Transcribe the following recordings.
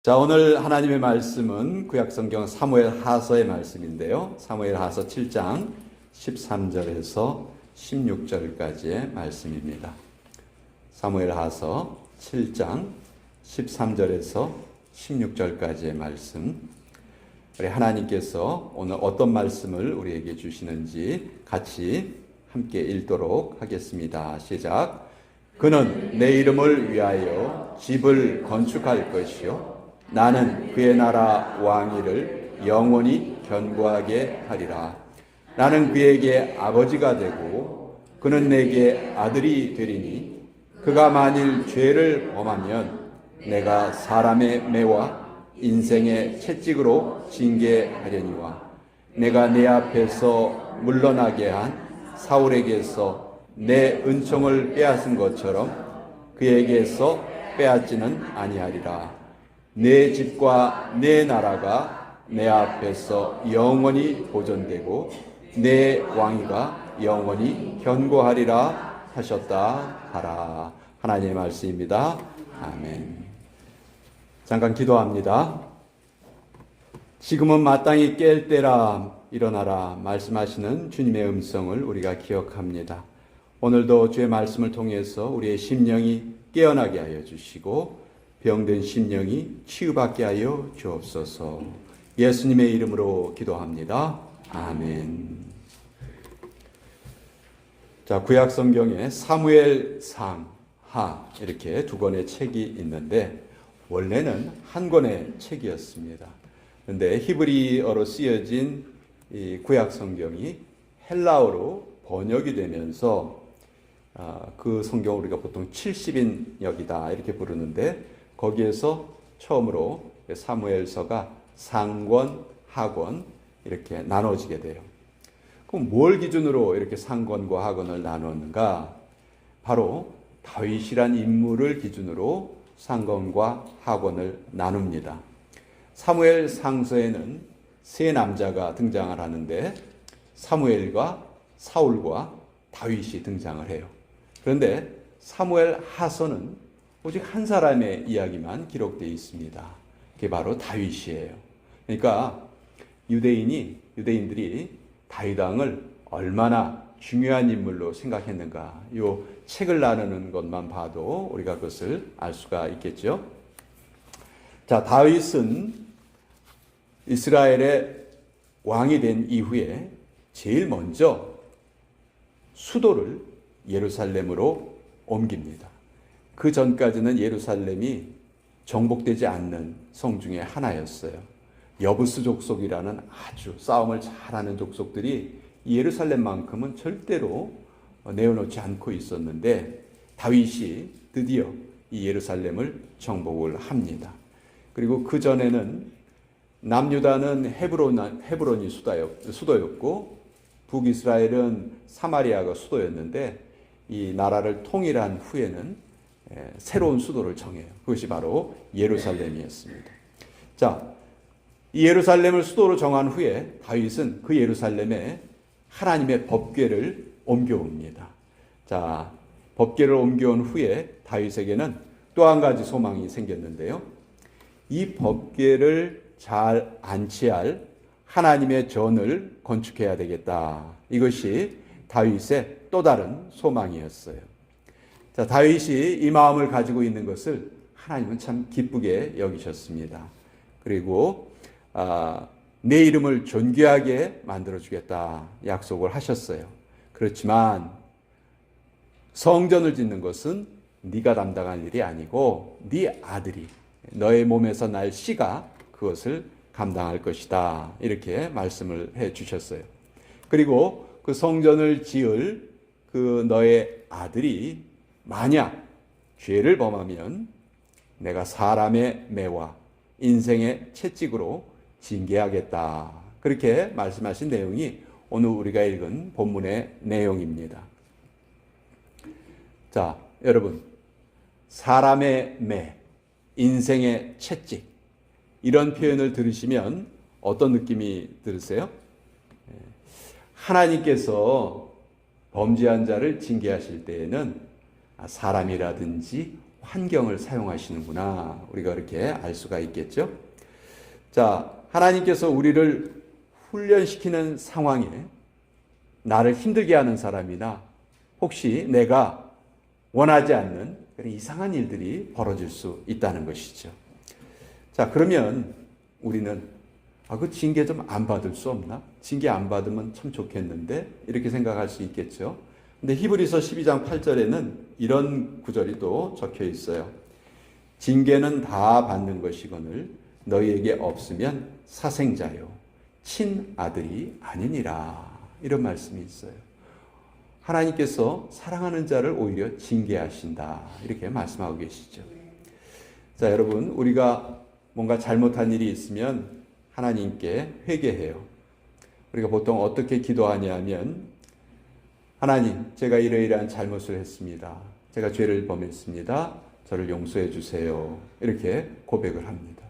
자, 오늘 하나님의 말씀은 구약성경 사무엘하서의 말씀인데요. 사무엘하서 7장 13절에서 16절까지의 말씀입니다. 사무엘하서 7장 13절에서 16절까지의 말씀. 우리 하나님께서 오늘 어떤 말씀을 우리에게 주시는지 같이 함께 읽도록 하겠습니다. 시작. 그는 내 이름을 위하여 집을 건축할 것이요 나는 그의 나라 왕위를 영원히 견고하게 하리라. 나는 그에게 아버지가 되고 그는 내게 아들이 되리니 그가 만일 죄를 범하면 내가 사람의 매와 인생의 채찍으로 징계하려니와 내가 내 앞에서 물러나게 한 사울에게서 내 은총을 빼앗은 것처럼 그에게서 빼앗지는 아니하리라. 내 집과 내 나라가 내 앞에서 영원히 보존되고 내 왕위가 영원히 견고하리라 하셨다 하라. 하나님의 말씀입니다. 아멘. 잠깐 기도합니다. 지금은 마땅히 깰 때라 일어나라 말씀하시는 주님의 음성을 우리가 기억합니다. 오늘도 주의 말씀을 통해서 우리의 심령이 깨어나게 하여 주시고 병든 심령이 치유받게 하여 주옵소서. 예수님의 이름으로 기도합니다. 아멘. 자, 구약 성경에 사무엘상, 하 이렇게 두 권의 책이 있는데 원래는 한 권의 책이었습니다. 그런데 히브리어로 쓰여진 이 구약 성경이 헬라어로 번역이 되면서 그 성경을 우리가 보통 70인역이다 이렇게 부르는데 거기에서 처음으로 사무엘서가 상권, 하권 이렇게 나눠지게 돼요. 그럼 뭘 기준으로 이렇게 상권과 하권을 나누는가? 바로 다윗이란 인물을 기준으로 상권과 하권을 나눕니다. 사무엘 상서에는 세 남자가 등장을 하는데 사무엘과 사울과 다윗이 등장을 해요. 그런데 사무엘 하서는 오직 한 사람의 이야기만 기록되어 있습니다. 그게 바로 다윗이에요. 그러니까 유대인들이 다윗 왕을 얼마나 중요한 인물로 생각했는가. 이 책을 나누는 것만 봐도 우리가 그것을 알 수가 있겠죠. 자, 다윗은 이스라엘의 왕이 된 이후에 제일 먼저 수도를 예루살렘으로 옮깁니다. 그 전까지는 예루살렘이 정복되지 않는 성 중에 하나였어요. 여부스 족속이라는 아주 싸움을 잘하는 족속들이 예루살렘만큼은 절대로 내어놓지 않고 있었는데 다윗이 드디어 이 예루살렘을 정복을 합니다. 그리고 그 전에는 남유다는 헤브론이 수도였고 북이스라엘은 사마리아가 수도였는데 이 나라를 통일한 후에는 새로운 수도를 정해요. 그것이 바로 예루살렘이었습니다. 자, 이 예루살렘을 수도로 정한 후에 다윗은 그 예루살렘에 하나님의 법궤를 옮겨옵니다. 자, 법궤를 옮겨온 후에 다윗에게는 또 한 가지 소망이 생겼는데요. 이 법궤를 잘 안치할 하나님의 전을 건축해야 되겠다. 이것이 다윗의 또 다른 소망이었어요. 자, 다윗이 이 마음을 가지고 있는 것을 하나님은 참 기쁘게 여기셨습니다. 그리고 내 이름을 존귀하게 만들어주겠다 약속을 하셨어요. 그렇지만 성전을 짓는 것은 네가 담당할 일이 아니고 네 아들이 너의 몸에서 날 씨가 그것을 감당할 것이다. 이렇게 말씀을 해 주셨어요. 그리고 그 성전을 지을 그 너의 아들이 만약 죄를 범하면 내가 사람의 매와 인생의 채찍으로 징계하겠다. 그렇게 말씀하신 내용이 오늘 우리가 읽은 본문의 내용입니다. 자, 여러분, 사람의 매, 인생의 채찍 이런 표현을 들으시면 어떤 느낌이 들으세요? 하나님께서 범죄한 자를 징계하실 때에는 사람이라든지 환경을 사용하시는구나. 우리가 그렇게 알 수가 있겠죠. 자, 하나님께서 우리를 훈련시키는 상황에 나를 힘들게 하는 사람이나 혹시 내가 원하지 않는 그런 이상한 일들이 벌어질 수 있다는 것이죠. 자, 그러면 우리는 그 징계 좀 안 받을 수 없나? 징계 안 받으면 참 좋겠는데 이렇게 생각할 수 있겠죠. 근데 히브리서 12장 8절에는 이런 구절이 또 적혀 있어요. 징계는 다 받는 것이거늘 너희에게 없으면 사생자요 친아들이 아니니라. 이런 말씀이 있어요. 하나님께서 사랑하는 자를 오히려 징계하신다. 이렇게 말씀하고 계시죠. 자, 여러분, 우리가 뭔가 잘못한 일이 있으면 하나님께 회개해요. 우리가 보통 어떻게 기도하냐면 하나님, 제가 이러이러한 잘못을 했습니다. 제가 죄를 범했습니다. 저를 용서해 주세요. 이렇게 고백을 합니다.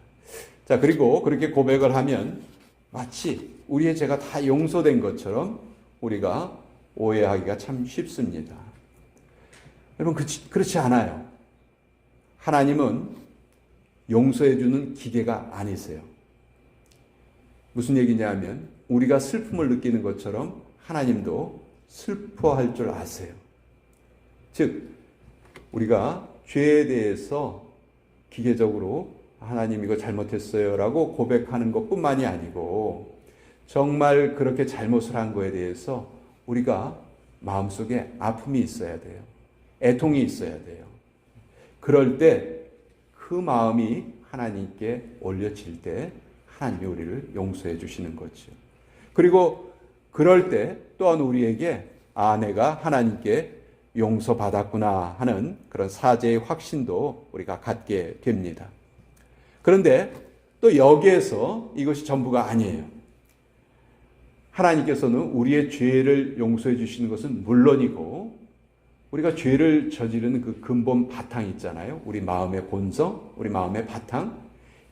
자, 그리고 그렇게 고백을 하면 마치 우리의 죄가 다 용서된 것처럼 우리가 오해하기가 참 쉽습니다. 여러분, 그렇지 않아요. 하나님은 용서해 주는 기계가 아니세요. 무슨 얘기냐면 우리가 슬픔을 느끼는 것처럼 하나님도 슬퍼할 줄 아세요. 즉 우리가 죄에 대해서 기계적으로 하나님 이거 잘못했어요 라고 고백하는 것뿐만이 아니고 정말 그렇게 잘못을 한 거에 대해서 우리가 마음속에 아픔이 있어야 돼요. 애통이 있어야 돼요. 그럴 때 그 마음이 하나님께 올려질 때 하나님이 우리를 용서해 주시는 거죠. 그리고 그럴 때 또한 우리에게 내가 하나님께 용서받았구나 하는 그런 사죄의 확신도 우리가 갖게 됩니다. 그런데 또 여기에서 이것이 전부가 아니에요. 하나님께서는 우리의 죄를 용서해 주시는 것은 물론이고 우리가 죄를 저지르는 그 근본 바탕 있잖아요. 우리 마음의 본성, 우리 마음의 바탕,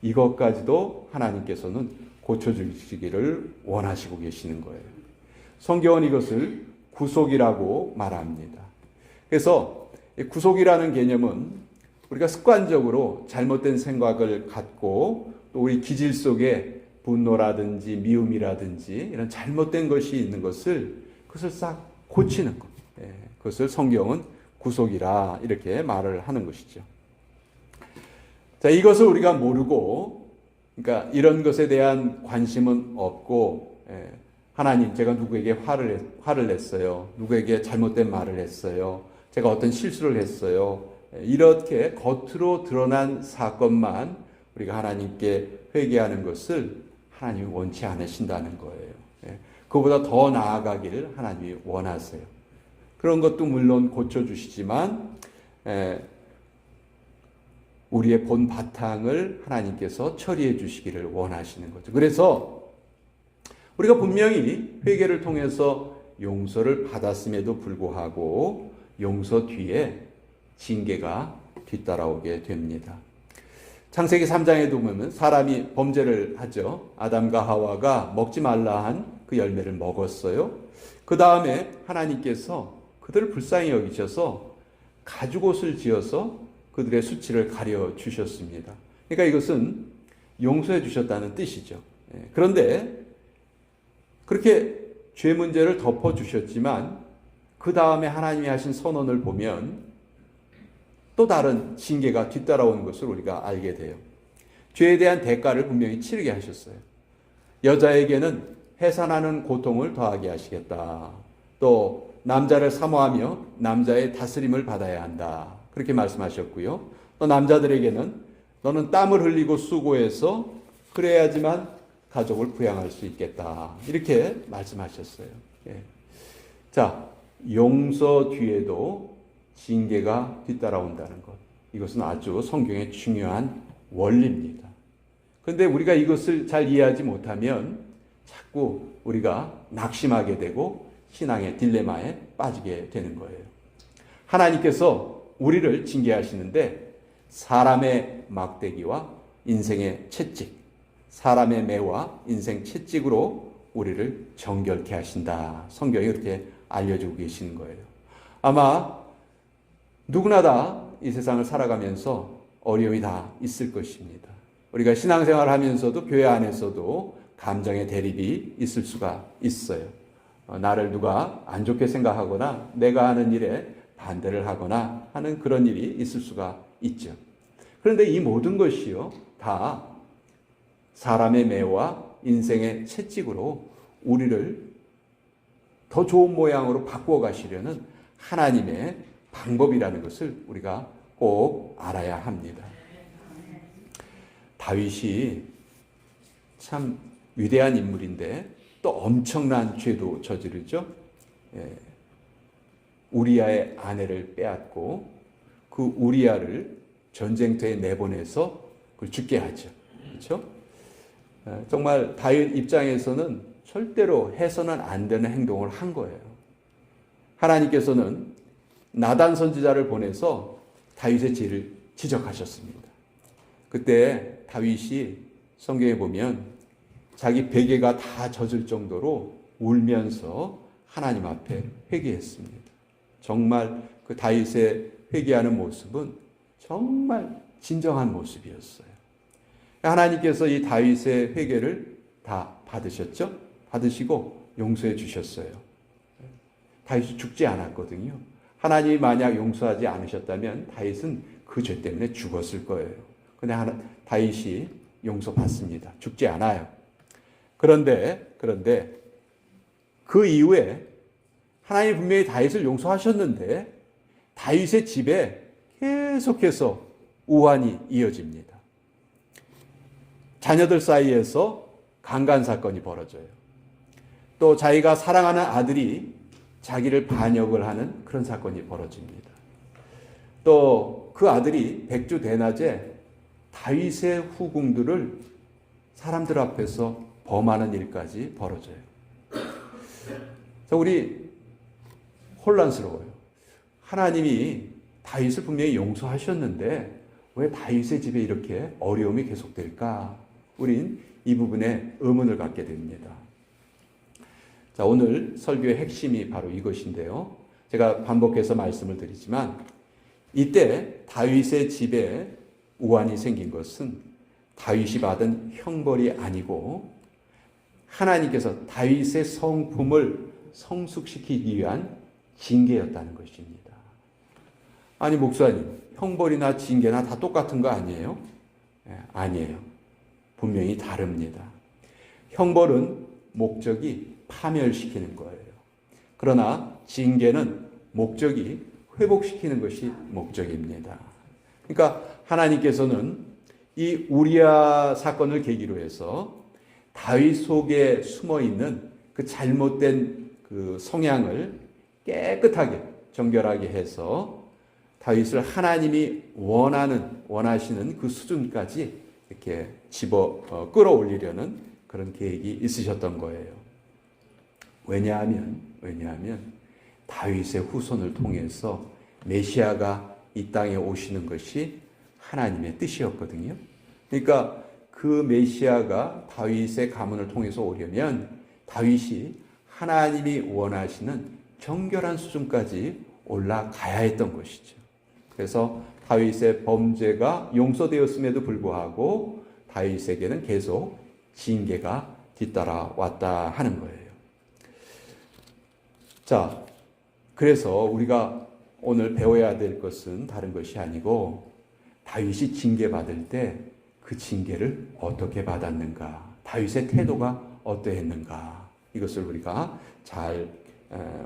이것까지도 하나님께서는 고쳐주시기를 원하시고 계시는 거예요. 성경은 이것을 구속이라고 말합니다. 그래서 구속이라는 개념은 우리가 습관적으로 잘못된 생각을 갖고 또 우리 기질 속에 분노라든지 미움이라든지 이런 잘못된 것이 있는 그것을 싹 고치는 것. 그것을 성경은 구속이라 이렇게 말을 하는 것이죠. 자, 이것을 우리가 모르고, 그러니까 이런 것에 대한 관심은 없고, 하나님, 제가 누구에게 화를 냈어요. 누구에게 잘못된 말을 했어요. 제가 어떤 실수를 했어요. 이렇게 겉으로 드러난 사건만 우리가 하나님께 회개하는 것을 하나님이 원치 않으신다는 거예요. 그보다 더 나아가기를 하나님이 원하세요. 그런 것도 물론 고쳐주시지만 우리의 본 바탕을 하나님께서 처리해 주시기를 원하시는 거죠. 그래서 우리가 분명히 회개를 통해서 용서를 받았음에도 불구하고 용서 뒤에 징계가 뒤따라오게 됩니다. 창세기 3장에도 보면 사람이 범죄를 하죠. 아담과 하와가 먹지 말라 한 그 열매를 먹었어요. 그 다음에 하나님께서 그들을 불쌍히 여기셔서 가죽옷을 지어서 그들의 수치를 가려 주셨습니다. 그러니까 이것은 용서해 주셨다는 뜻이죠. 그런데 그렇게 죄 문제를 덮어 주셨지만 그 다음에 하나님이 하신 선언을 보면 또 다른 징계가 뒤따라오는 것을 우리가 알게 돼요. 죄에 대한 대가를 분명히 치르게 하셨어요. 여자에게는 해산하는 고통을 더하게 하시겠다. 또 남자를 사모하며 남자의 다스림을 받아야 한다. 그렇게 말씀하셨고요. 또 남자들에게는 너는 땀을 흘리고 수고해서 그래야지만 가족을 부양할 수 있겠다. 이렇게 말씀하셨어요. 자, 용서 뒤에도 징계가 뒤따라온다는 것. 이것은 아주 성경의 중요한 원리입니다. 그런데 우리가 이것을 잘 이해하지 못하면 자꾸 우리가 낙심하게 되고 신앙의 딜레마에 빠지게 되는 거예요. 하나님께서 우리를 징계하시는데 사람의 막대기와 인생의 채찍, 사람의 매와 인생 채찍으로 우리를 정결케 하신다. 성경이 그렇게 알려주고 계시는 거예요. 아마 누구나 다 이 세상을 살아가면서 어려움이 다 있을 것입니다. 우리가 신앙생활을 하면서도 교회 안에서도 감정의 대립이 있을 수가 있어요. 나를 누가 안 좋게 생각하거나 내가 하는 일에 반대를 하거나 하는 그런 일이 있을 수가 있죠. 그런데 이 모든 것이요, 다 사람의 매와 인생의 채찍으로 우리를 더 좋은 모양으로 바꾸어 가시려는 하나님의 방법이라는 것을 우리가 꼭 알아야 합니다. 다윗이 참 위대한 인물인데 또 엄청난 죄도 저지르죠. 우리아의 아내를 빼앗고 그 우리아를 전쟁터에 내보내서 그걸 죽게 하죠. 그렇죠? 정말 다윗 입장에서는 절대로 해서는 안 되는 행동을 한 거예요. 하나님께서는 나단 선지자를 보내서 다윗의 죄를 지적하셨습니다. 그때 다윗이 성경에 보면 자기 베개가 다 젖을 정도로 울면서 하나님 앞에 회개했습니다. 정말 그 다윗의 회개하는 모습은 정말 진정한 모습이었어요. 하나님께서 이 다윗의 회개를 다 받으셨죠? 받으시고 용서해 주셨어요. 다윗이 죽지 않았거든요. 하나님이 만약 용서하지 않으셨다면 다윗은 그 죄 때문에 죽었을 거예요. 그런데 다윗이 용서받습니다. 죽지 않아요. 그런데 그 이후에 하나님이 분명히 다윗을 용서하셨는데 다윗의 집에 계속해서 우환이 이어집니다. 자녀들 사이에서 강간 사건이 벌어져요. 또 자기가 사랑하는 아들이 자기를 반역을 하는 그런 사건이 벌어집니다. 또 그 아들이 백주대낮에 다윗의 후궁들을 사람들 앞에서 범하는 일까지 벌어져요. 우리 혼란스러워요. 하나님이 다윗을 분명히 용서하셨는데 왜 다윗의 집에 이렇게 어려움이 계속될까? 우린 이 부분에 의문을 갖게 됩니다. 자, 오늘 설교의 핵심이 바로 이것인데요. 제가 반복해서 말씀을 드리지만 이때 다윗의 집에 우환이 생긴 것은 다윗이 받은 형벌이 아니고 하나님께서 다윗의 성품을 성숙시키기 위한 징계였다는 것입니다. 아니 목사님, 형벌이나 징계나 다 똑같은 거 아니에요? 아니에요. 분명히 다릅니다. 형벌은 목적이 파멸시키는 거예요. 그러나 징계는 목적이 회복시키는 것이 목적입니다. 그러니까 하나님께서는 이 우리아 사건을 계기로 해서 다윗 속에 숨어 있는 그 잘못된 그 성향을 깨끗하게 정결하게 해서 다윗을 하나님이 원하시는 그 수준까지 이렇게 끌어올리려는 그런 계획이 있으셨던 거예요. 왜냐하면 다윗의 후손을 통해서 메시아가 이 땅에 오시는 것이 하나님의 뜻이었거든요. 그러니까 그 메시아가 다윗의 가문을 통해서 오려면 다윗이 하나님이 원하시는 정결한 수준까지 올라가야 했던 것이죠. 그래서 다윗의 범죄가 용서되었음에도 불구하고 다윗에게는 계속 징계가 뒤따라왔다 하는 거예요. 자, 그래서 우리가 오늘 배워야 될 것은 다른 것이 아니고 다윗이 징계받을 때 그 징계를 어떻게 받았는가, 다윗의 태도가 어떠했는가, 이것을 우리가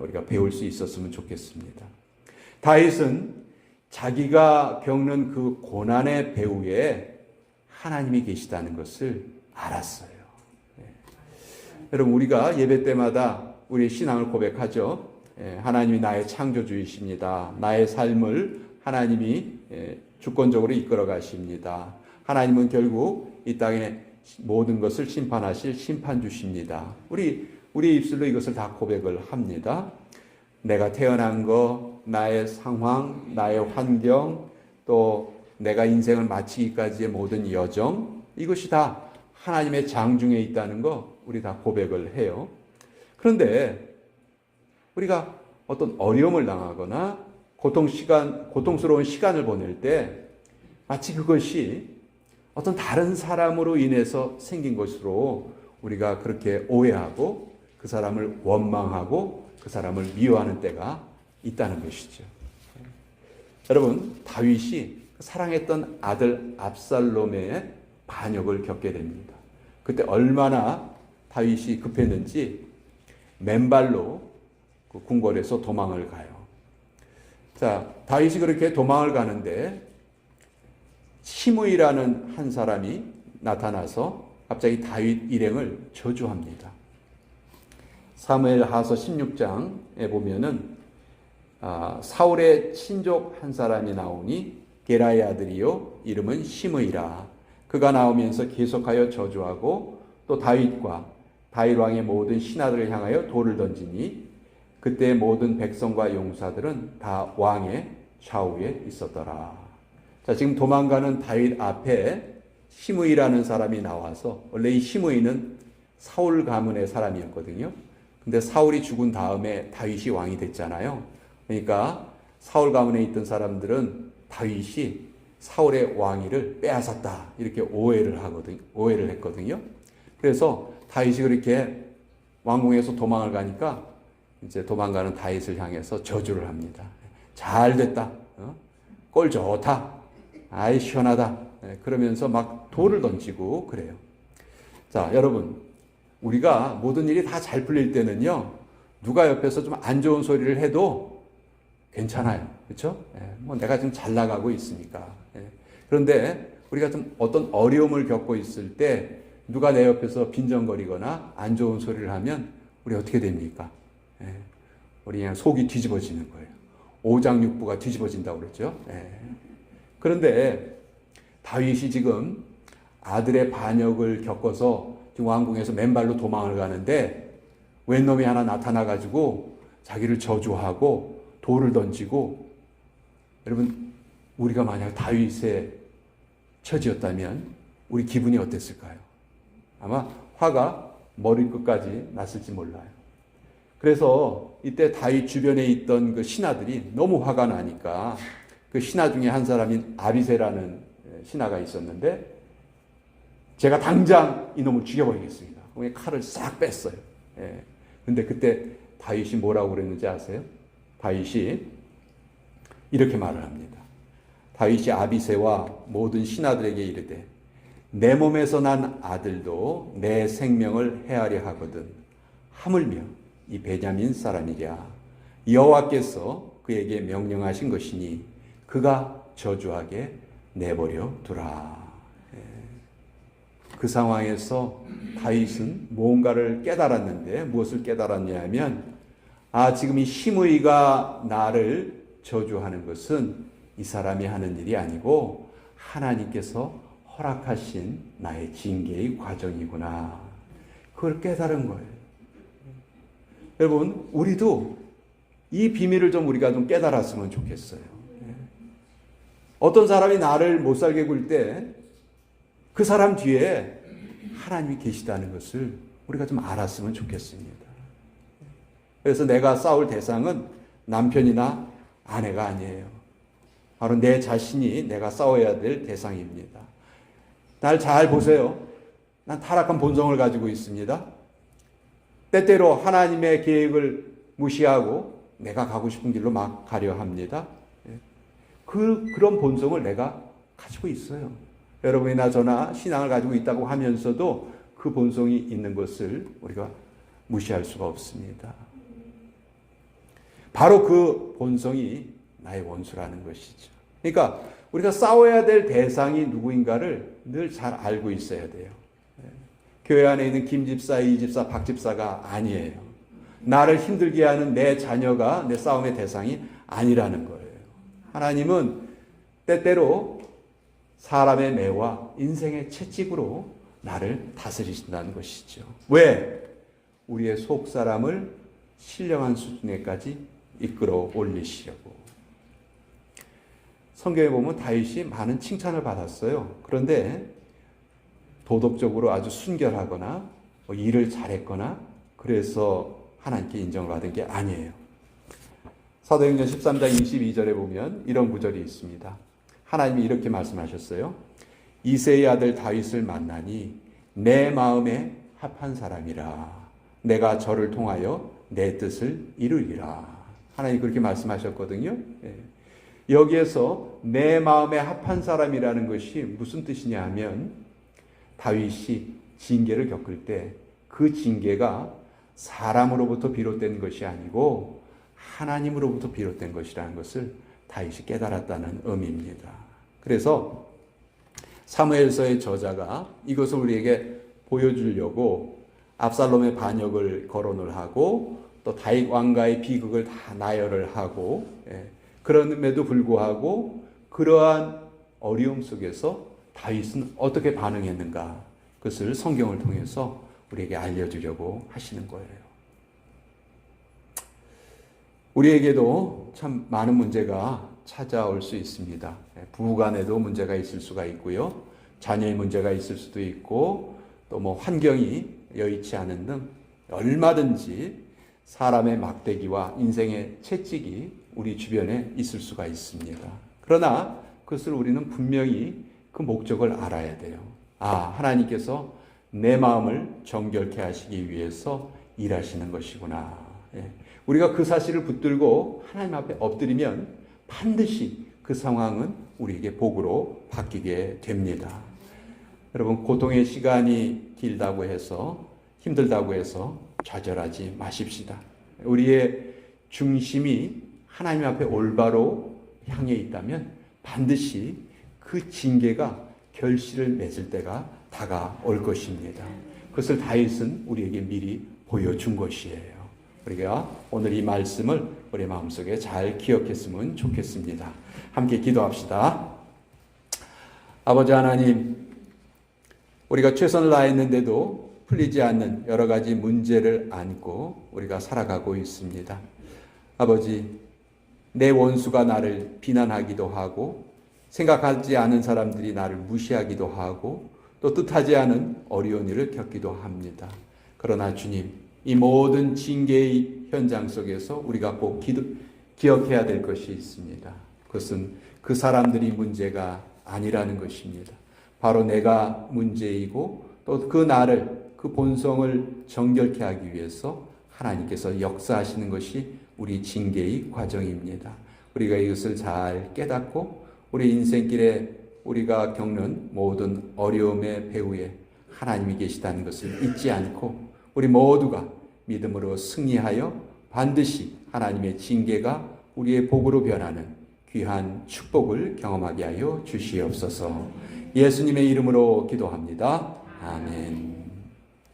우리가 배울 수 있었으면 좋겠습니다. 다윗은 자기가 겪는 그 고난의 배후에 하나님이 계시다는 것을 알았어요. 여러분, 우리가 예배 때마다 우리 신앙을 고백하죠. 하나님이 나의 창조주이십니다. 나의 삶을 하나님이 주권적으로 이끌어 가십니다. 하나님은 결국 이 땅의 모든 것을 심판하실 심판주십니다. 우리 입술로 이것을 다 고백을 합니다. 내가 태어난 거, 나의 상황, 나의 환경, 또 내가 인생을 마치기까지의 모든 여정, 이것이 다 하나님의 장중에 있다는 거 우리 다 고백을 해요. 그런데 우리가 어떤 어려움을 당하거나 고통스러운 시간을 보낼 때 마치 그것이 어떤 다른 사람으로 인해서 생긴 것으로 우리가 그렇게 오해하고 그 사람을 원망하고 그 사람을 미워하는 때가 있다는 것이죠. 여러분, 다윗이 사랑했던 아들 압살롬의 반역을 겪게 됩니다. 그때 얼마나 다윗이 급했는지 맨발로 그 궁궐에서 도망을 가요. 자, 다윗이 그렇게 도망을 가는데 시므이라는 한 사람이 나타나서 갑자기 다윗 일행을 저주합니다. 사무엘하서 16장에 보면은 사울의 친족 한 사람이 나오니 게라의 아들이요 이름은 시므이라. 그가 나오면서 계속하여 저주하고 또 다윗과 다윗 왕의 모든 신하들을 향하여 돌을 던지니 그때 모든 백성과 용사들은 다 왕의 좌우에 있었더라. 자, 지금 도망가는 다윗 앞에 시므이라는 사람이 나와서, 원래 이 시므이는 사울 가문의 사람이었거든요. 근데 사울이 죽은 다음에 다윗이 왕이 됐잖아요. 그러니까 사울 가문에 있던 사람들은 다윗이 사울의 왕위를 빼앗았다 이렇게 오해를 했거든요. 그래서 다윗이 그렇게 왕궁에서 도망을 가니까 이제 도망가는 다윗을 향해서 저주를 합니다. 잘 됐다. 꼴 좋다. 아이 시원하다. 그러면서 막 돌을 던지고 그래요. 자, 여러분, 우리가 모든 일이 다 잘 풀릴 때는요, 누가 옆에서 좀 안 좋은 소리를 해도 괜찮아요. 그렇죠? 뭐 내가 지금 잘 나가고 있으니까. 그런데 우리가 좀 어떤 어려움을 겪고 있을 때 누가 내 옆에서 빈정거리거나 안 좋은 소리를 하면 우리 어떻게 됩니까? 우리 그냥 속이 뒤집어지는 거예요. 오장육부가 뒤집어진다고 그랬죠. 그런데 다윗이 지금 아들의 반역을 겪어서 지금 왕궁에서 맨발로 도망을 가는데 웬 놈이 하나 나타나가지고 자기를 저주하고 돌을 던지고, 여러분, 우리가 만약 다윗의 처지였다면 우리 기분이 어땠을까요? 아마 화가 머리끝까지 났을지 몰라요. 그래서 이때 다윗 주변에 있던 그 신하들이 너무 화가 나니까 그 신하 중에 한 사람인 아비새라는 신하가 있었는데, 제가 당장 이놈을 죽여버리겠습니다. 칼을 싹 뺐어요. 근데 그때 다윗이 뭐라고 그랬는지 아세요? 다윗이 이렇게 말을 합니다. 다윗이 아비새와 모든 신하들에게 이르되 내 몸에서 난 아들도 내 생명을 해하려 하거든 하물며 이 베냐민 사람이랴. 여호와께서 그에게 명령하신 것이니 그가 저주하게 내버려 두라. 그 상황에서 다윗은 뭔가를 깨달았는데, 무엇을 깨달았냐면, 지금 이 시므이가 나를 저주하는 것은 이 사람이 하는 일이 아니고 하나님께서 허락하신 나의 징계의 과정이구나. 그걸 깨달은 거예요. 여러분, 우리도 이 비밀을 좀 우리가 좀 깨달았으면 좋겠어요. 어떤 사람이 나를 못 살게 굴 때 그 사람 뒤에 하나님이 계시다는 것을 우리가 좀 알았으면 좋겠습니다. 그래서 내가 싸울 대상은 남편이나 아내가 아니에요. 바로 내 자신이 내가 싸워야 될 대상입니다. 날 잘 보세요. 난 타락한 본성을 가지고 있습니다. 때때로 하나님의 계획을 무시하고 내가 가고 싶은 길로 막 가려 합니다. 그런 본성을 내가 가지고 있어요. 여러분이나 저나 신앙을 가지고 있다고 하면서도 그 본성이 있는 것을 우리가 무시할 수가 없습니다. 바로 그 본성이 나의 원수라는 것이죠. 그러니까 우리가 싸워야 될 대상이 누구인가를 늘 잘 알고 있어야 돼요. 교회 안에 있는 김 집사, 이 집사, 박 집사가 아니에요. 나를 힘들게 하는 내 자녀가 내 싸움의 대상이 아니라는 거예요. 하나님은 때때로 사람의 매와 인생의 채찍으로 나를 다스리신다는 것이죠. 왜? 우리의 속 사람을 신령한 수준에까지 이끌어 올리시려고. 성경에 보면 다윗이 많은 칭찬을 받았어요. 그런데 도덕적으로 아주 순결하거나 일을 잘했거나 그래서 하나님께 인정을 받은 게 아니에요. 사도행전 13장 22절에 보면 이런 구절이 있습니다. 하나님이 이렇게 말씀하셨어요. 이새의 아들 다윗을 만나니 내 마음에 합한 사람이라. 내가 저를 통하여 내 뜻을 이루리라. 하나님 그렇게 말씀하셨거든요. 여기에서 내 마음에 합한 사람이라는 것이 무슨 뜻이냐 하면 다윗이 징계를 겪을 때 그 징계가 사람으로부터 비롯된 것이 아니고 하나님으로부터 비롯된 것이라는 것을 다윗이 깨달았다는 의미입니다. 그래서 사무엘서의 저자가 이것을 우리에게 보여주려고 압살롬의 반역을 거론을 하고 또 다윗 왕가의 비극을 다 나열을 하고 그럼에도 불구하고 그러한 어려움 속에서 다윗은 어떻게 반응했는가 그것을 성경을 통해서 우리에게 알려주려고 하시는 거예요. 우리에게도 참 많은 문제가 찾아올 수 있습니다. 부부간에도 문제가 있을 수가 있고요. 자녀의 문제가 있을 수도 있고 또 뭐 환경이 여의치 않은 등 얼마든지 사람의 막대기와 인생의 채찍이 우리 주변에 있을 수가 있습니다. 그러나 그것을 우리는 분명히 그 목적을 알아야 돼요. 하나님께서 내 마음을 정결케 하시기 위해서 일하시는 것이구나. 우리가 그 사실을 붙들고 하나님 앞에 엎드리면 반드시 그 상황은 우리에게 복으로 바뀌게 됩니다. 여러분, 고통의 시간이 길다고 해서 힘들다고 해서 좌절하지 마십시다. 우리의 중심이 하나님 앞에 올바로 향해 있다면 반드시 그 징계가 결실을 맺을 때가 다가올 것입니다. 그것을 다윗은 우리에게 미리 보여준 것이에요. 우리가 오늘 이 말씀을 우리 마음속에 잘 기억했으면 좋겠습니다. 함께 기도합시다. 아버지 하나님, 우리가 최선을 다했는데도 풀리지 않는 여러 가지 문제를 안고 우리가 살아가고 있습니다. 아버지, 내 원수가 나를 비난하기도 하고 생각하지 않은 사람들이 나를 무시하기도 하고 또 뜻하지 않은 어려운 일을 겪기도 합니다. 그러나 주님, 이 모든 징계의 현장 속에서 우리가 꼭 기억해야 될 것이 있습니다. 그것은 그 사람들이 문제가 아니라는 것입니다. 바로 내가 문제이고 또 그 나를, 그 본성을 정결케 하기 위해서 하나님께서 역사하시는 것이 우리 징계의 과정입니다. 우리가 이것을 잘 깨닫고 우리 인생길에 우리가 겪는 모든 어려움의 배후에 하나님이 계시다는 것을 잊지 않고 우리 모두가 믿음으로 승리하여 반드시 하나님의 징계가 우리의 복으로 변하는 귀한 축복을 경험하게 하여 주시옵소서. 예수님의 이름으로 기도합니다. 아멘.